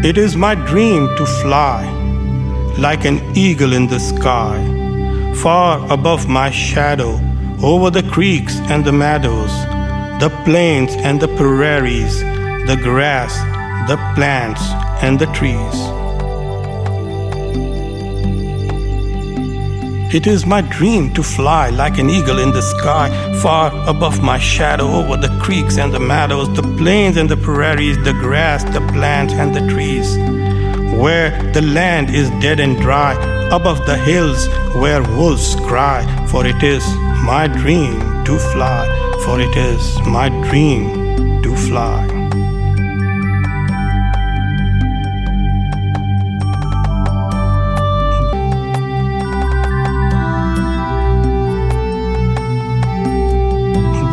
It is my dream to fly like an eagle in the sky, far above my shadow, over the creeks and the meadows, the plains and the prairies, the grass, the plants and the trees. It is my dream to fly like an eagle in the sky, far above my shadow, over the creeks and the meadows, the plains and the prairies, the grass, the plants and the trees. Where the land is dead and dry, above the hills where wolves cry. For it is my dream to fly, for it is my dream to fly.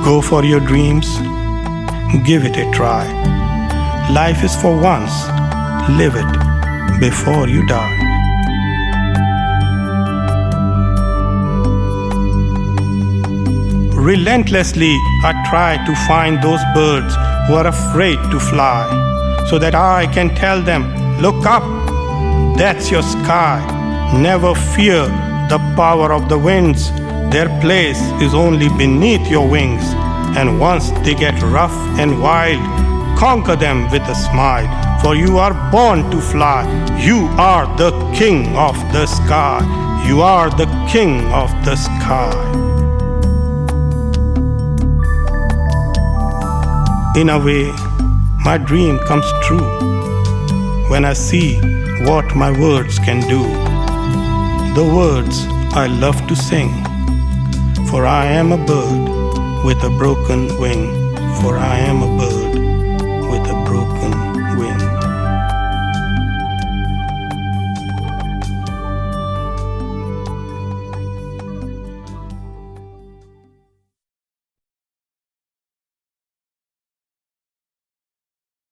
Go for your dreams, give it a try. Life is for once, live it before you die. Relentlessly, I try to find those birds who are afraid to fly, so that I can tell them, look up, that's your sky. Never fear the power of the winds. Their place is only beneath your wings, and once they get rough and wild, conquer them with a smile. For you are born to fly. You are the king of the sky. You are the king of the sky. In a way, my dream comes true when I see what my words can do. The words I love to sing. For I am a bird with a broken wing. For I am a bird with a broken